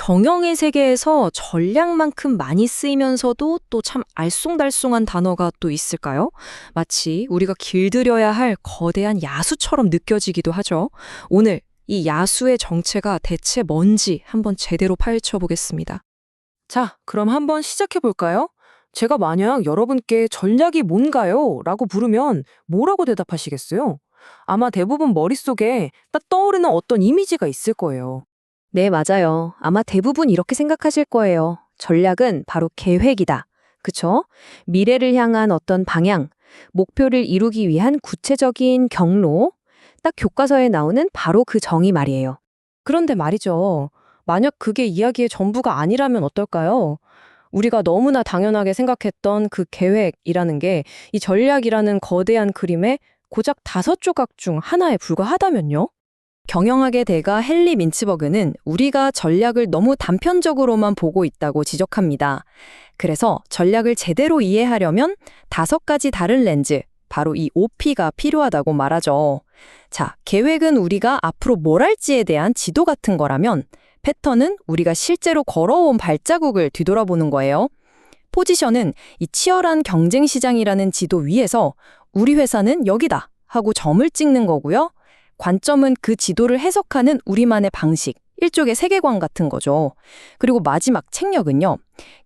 경영의 세계에서 전략만큼 많이 쓰이면서도 또 참 알쏭달쏭한 단어가 또 있을까요? 마치 우리가 길들여야 할 거대한 야수처럼 느껴지기도 하죠. 오늘 이 야수의 정체가 대체 뭔지 한번 제대로 파헤쳐 보겠습니다. 자, 그럼 한번 시작해 볼까요? 제가 만약 여러분께 전략이 뭔가요? 라고 물으면 뭐라고 대답하시겠어요? 아마 대부분 머릿속에 딱 떠오르는 어떤 이미지가 있을 거예요. 네, 맞아요. 아마 대부분 이렇게 생각하실 거예요. 전략은 바로 계획이다. 그쵸? 미래를 향한 어떤 방향, 목표를 이루기 위한 구체적인 경로, 딱 교과서에 나오는 바로 그 정의 말이에요. 그런데 말이죠. 만약 그게 이야기의 전부가 아니라면 어떨까요? 우리가 너무나 당연하게 생각했던 그 계획이라는 게 이 전략이라는 거대한 그림의 고작 5조각 중 하나에 불과하다면요? 경영학의 대가 헨리 민츠버그는 우리가 전략을 너무 단편적으로만 보고 있다고 지적합니다. 그래서 전략을 제대로 이해하려면 5가지 다른 렌즈, 바로 이 OP가 필요하다고 말하죠. 자, 계획은 우리가 앞으로 뭘 할지에 대한 지도 같은 거라면 패턴은 우리가 실제로 걸어온 발자국을 뒤돌아보는 거예요. 포지션은 이 치열한 경쟁 시장이라는 지도 위에서 우리 회사는 여기다 하고 점을 찍는 거고요. 관점은 그 지도를 해석하는 우리만의 방식, 일종의 세계관 같은 거죠. 그리고 마지막 책력은요.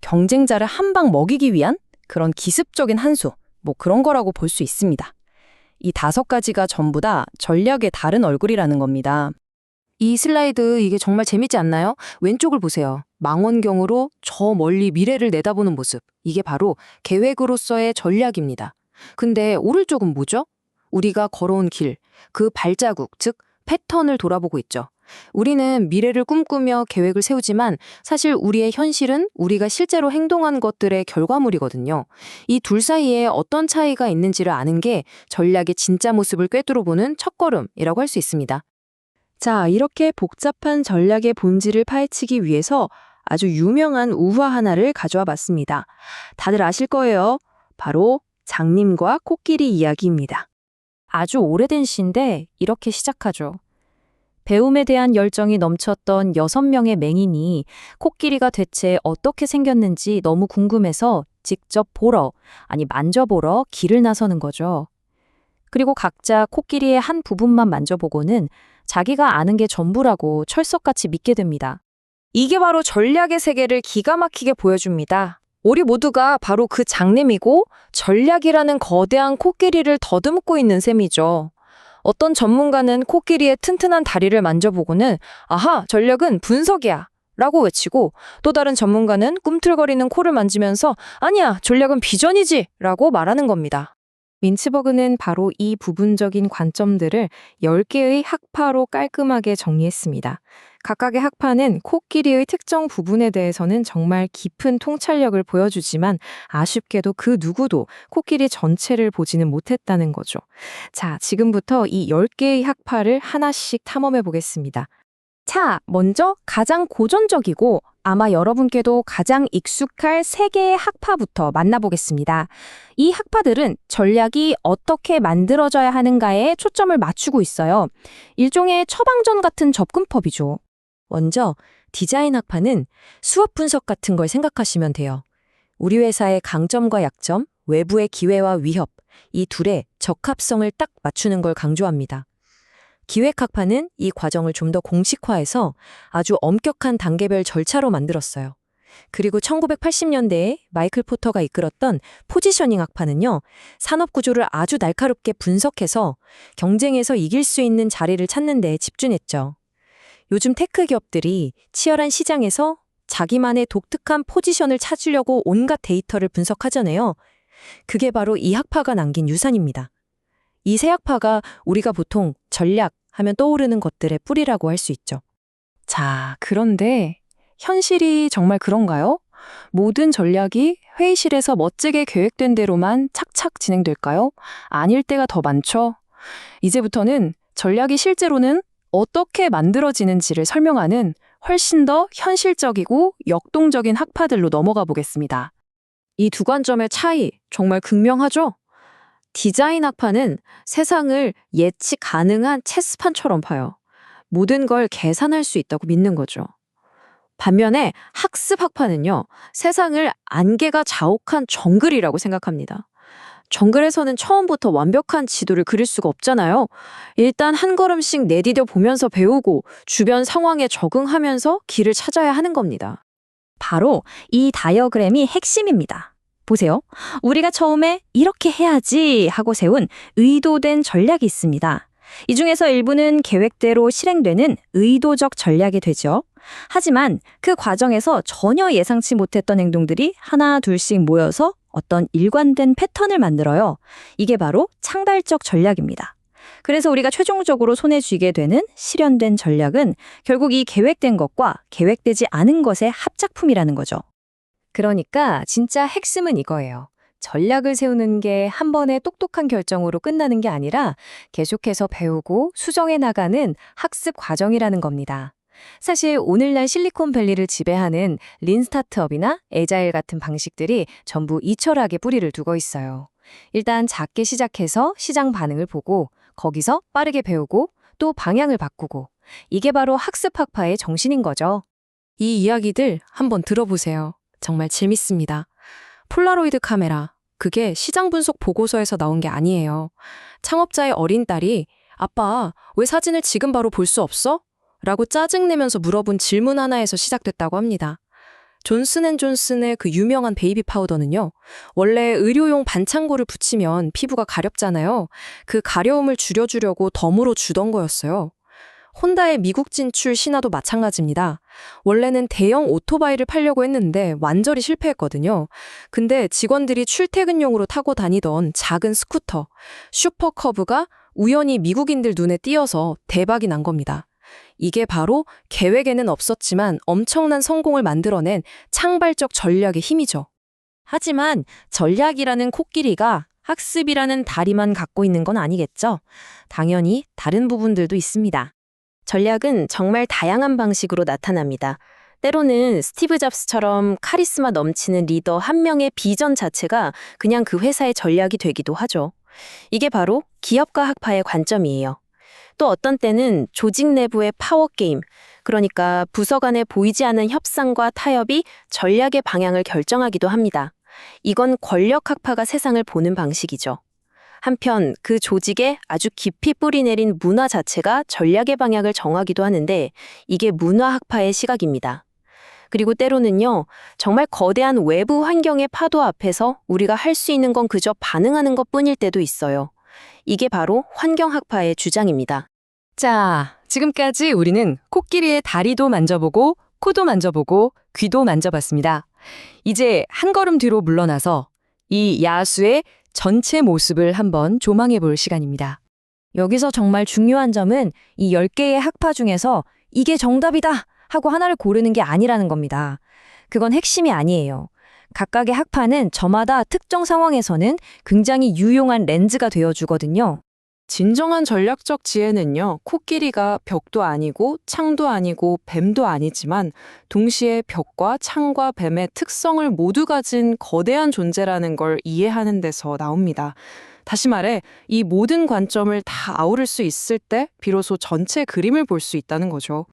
경쟁자를 한 방 먹이기 위한 그런 기습적인 한 수, 뭐 그런 거라고 볼 수 있습니다. 이 5가지가 전부 다 전략의 다른 얼굴이라는 겁니다. 이 슬라이드 이게 정말 재밌지 않나요? 왼쪽을 보세요. 망원경으로 저 멀리 미래를 내다보는 모습. 이게 바로 계획으로서의 전략입니다. 근데 오른쪽은 뭐죠? 우리가 걸어온 길, 그 발자국, 즉 패턴을 돌아보고 있죠. 우리는 미래를 꿈꾸며 계획을 세우지만 사실 우리의 현실은 우리가 실제로 행동한 것들의 결과물이거든요. 이 둘 사이에 어떤 차이가 있는지를 아는 게 전략의 진짜 모습을 꿰뚫어보는 첫걸음이라고 할 수 있습니다. 자, 이렇게 복잡한 전략의 본질을 파헤치기 위해서 아주 유명한 우화 하나를 가져와 봤습니다. 다들 아실 거예요. 바로 장님과 코끼리 이야기입니다. 아주 오래된 시인데 이렇게 시작하죠. 배움에 대한 열정이 넘쳤던 6명의 맹인이 코끼리가 대체 어떻게 생겼는지 너무 궁금해서 직접 보러, 아니 만져보러 길을 나서는 거죠. 그리고 각자 코끼리의 한 부분만 만져보고는 자기가 아는 게 전부라고 철석같이 믿게 됩니다. 이게 바로 전략의 세계를 기가 막히게 보여줍니다. 우리 모두가 바로 그 장님이고 전략이라는 거대한 코끼리를 더듬고 있는 셈이죠. 어떤 전문가는 코끼리의 튼튼한 다리를 만져보고는 아하, 전략은 분석이야 라고 외치고 또 다른 전문가는 꿈틀거리는 코를 만지면서 아니야, 전략은 비전이지 라고 말하는 겁니다. 민츠버그는 바로 이 부분적인 관점들을 10개의 학파로 깔끔하게 정리했습니다. 각각의 학파는 코끼리의 특정 부분에 대해서는 정말 깊은 통찰력을 보여주지만 아쉽게도 그 누구도 코끼리 전체를 보지는 못했다는 거죠. 자, 지금부터 이 10개의 학파를 하나씩 탐험해 보겠습니다. 자, 먼저 가장 고전적이고 아마 여러분께도 가장 익숙할 3개의 학파부터 만나보겠습니다. 이 학파들은 전략이 어떻게 만들어져야 하는가에 초점을 맞추고 있어요. 일종의 처방전 같은 접근법이죠. 먼저 디자인 학파는 수업 분석 같은 걸 생각하시면 돼요. 우리 회사의 강점과 약점, 외부의 기회와 위협, 이 둘의 적합성을 딱 맞추는 걸 강조합니다. 기획학파는 이 과정을 좀 더 공식화해서 아주 엄격한 단계별 절차로 만들었어요. 그리고 1980년대에 마이클 포터가 이끌었던 포지셔닝 학파는요, 산업 구조를 아주 날카롭게 분석해서 경쟁에서 이길 수 있는 자리를 찾는 데 집중했죠. 요즘 테크 기업들이 치열한 시장에서 자기만의 독특한 포지션을 찾으려고 온갖 데이터를 분석하잖아요. 그게 바로 이 학파가 남긴 유산입니다. 이 세 학파가 우리가 보통 전략 하면 떠오르는 것들의 뿌리라고 할 수 있죠. 자, 그런데 현실이 정말 그런가요? 모든 전략이 회의실에서 멋지게 계획된 대로만 착착 진행될까요? 아닐 때가 더 많죠. 이제부터는 전략이 실제로는 어떻게 만들어지는지를 설명하는 훨씬 더 현실적이고 역동적인 학파들로 넘어가 보겠습니다. 이 두 관점의 차이 정말 극명하죠? 디자인 학파는 세상을 예측 가능한 체스판처럼 봐요. 모든 걸 계산할 수 있다고 믿는 거죠. 반면에 학습 학파는요, 세상을 안개가 자욱한 정글이라고 생각합니다. 정글에서는 처음부터 완벽한 지도를 그릴 수가 없잖아요. 일단 한 걸음씩 내디뎌 보면서 배우고 주변 상황에 적응하면서 길을 찾아야 하는 겁니다. 바로 이 다이어그램이 핵심입니다. 보세요. 우리가 처음에 이렇게 해야지 하고 세운 의도된 전략이 있습니다. 이 중에서 일부는 계획대로 실행되는 의도적 전략이 되죠. 하지만 그 과정에서 전혀 예상치 못했던 행동들이 하나 둘씩 모여서 어떤 일관된 패턴을 만들어요. 이게 바로 창달적 전략입니다. 그래서 우리가 최종적으로 손에 쥐게 되는 실현된 전략은 결국 이 계획된 것과 계획되지 않은 것의 합작품이라는 거죠. 그러니까 진짜 핵심은 이거예요. 전략을 세우는 게 한 번의 똑똑한 결정으로 끝나는 게 아니라 계속해서 배우고 수정해 나가는 학습 과정이라는 겁니다. 사실 오늘날 실리콘밸리를 지배하는 린 스타트업이나 에자일 같은 방식들이 전부 이 철학에 뿌리를 두고 있어요. 일단 작게 시작해서 시장 반응을 보고 거기서 빠르게 배우고 또 방향을 바꾸고 이게 바로 학습 학파의 정신인 거죠. 이 이야기들 한번 들어보세요. 정말 재밌습니다. 폴라로이드 카메라, 그게 시장 분석 보고서에서 나온 게 아니에요. 창업자의 어린 딸이 아빠, 왜 사진을 지금 바로 볼 수 없어? 라고 짜증내면서 물어본 질문 하나에서 시작됐다고 합니다. 존슨앤존슨의 그 유명한 베이비 파우더는요, 원래 의료용 반창고를 붙이면 피부가 가렵잖아요. 그 가려움을 줄여주려고 덤으로 주던 거였어요. 혼다의 미국 진출 신화도 마찬가지입니다. 원래는 대형 오토바이를 팔려고 했는데 완전히 실패했거든요. 근데 직원들이 출퇴근용으로 타고 다니던 작은 스쿠터, 슈퍼커브가 우연히 미국인들 눈에 띄어서 대박이 난 겁니다. 이게 바로 계획에는 없었지만 엄청난 성공을 만들어낸 창발적 전략의 힘이죠. 하지만 전략이라는 코끼리가 학습이라는 다리만 갖고 있는 건 아니겠죠? 당연히 다른 부분들도 있습니다. 전략은 정말 다양한 방식으로 나타납니다. 때로는 스티브 잡스처럼 카리스마 넘치는 리더 한 명의 비전 자체가 그냥 그 회사의 전략이 되기도 하죠. 이게 바로 기업가 학파의 관점이에요. 또 어떤 때는 조직 내부의 파워게임, 그러니까 부서 간에 보이지 않는 협상과 타협이 전략의 방향을 결정하기도 합니다. 이건 권력 학파가 세상을 보는 방식이죠. 한편 그 조직에 아주 깊이 뿌리 내린 문화 자체가 전략의 방향을 정하기도 하는데 이게 문화 학파의 시각입니다. 그리고 때로는요, 정말 거대한 외부 환경의 파도 앞에서 우리가 할 수 있는 건 그저 반응하는 것뿐일 때도 있어요. 이게 바로 환경 학파의 주장입니다. 자, 지금까지 우리는 코끼리의 다리도 만져보고 코도 만져보고 귀도 만져봤습니다. 이제 한 걸음 뒤로 물러나서 이 야수의 전체 모습을 한번 조망해 볼 시간입니다. 여기서 정말 중요한 점은 이 10개의 학파 중에서 이게 정답이다 하고 하나를 고르는 게 아니라는 겁니다. 그건 핵심이 아니에요. 각각의 학파는 저마다 특정 상황에서는 굉장히 유용한 렌즈가 되어주거든요. 진정한 전략적 지혜는요, 코끼리가 벽도 아니고 창도 아니고 뱀도 아니지만 동시에 벽과 창과 뱀의 특성을 모두 가진 거대한 존재라는 걸 이해하는 데서 나옵니다. 다시 말해, 이 모든 관점을 다 아우를 수 있을 때 비로소 전체 그림을 볼 수 있다는 거죠.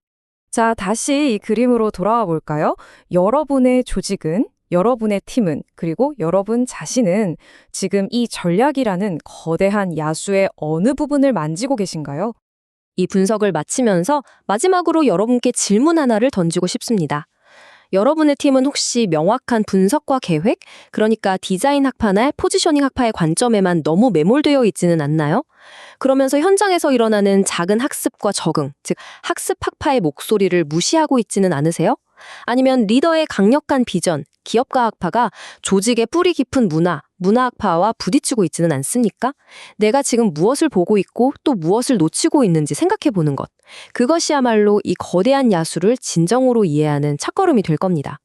자, 다시 이 그림으로 돌아와 볼까요? 여러분의 조직은, 여러분의 팀은, 그리고 여러분 자신은 지금 이 전략이라는 거대한 야수의 어느 부분을 만지고 계신가요? 이 분석을 마치면서 마지막으로 여러분께 질문 하나를 던지고 싶습니다. 여러분의 팀은 혹시 명확한 분석과 계획, 그러니까 디자인 학파나 포지셔닝 학파의 관점에만 너무 매몰되어 있지는 않나요? 그러면서 현장에서 일어나는 작은 학습과 적응, 즉 학습 학파의 목소리를 무시하고 있지는 않으세요? 아니면 리더의 강력한 비전, 기업가 학파가 조직의 뿌리 깊은 문화 학파와 부딪히고 있지는 않습니까? 내가 지금 무엇을 보고 있고 또 무엇을 놓치고 있는지 생각해 보는 것. 그것이야말로 이 거대한 야수를 진정으로 이해하는 첫걸음이 될 겁니다.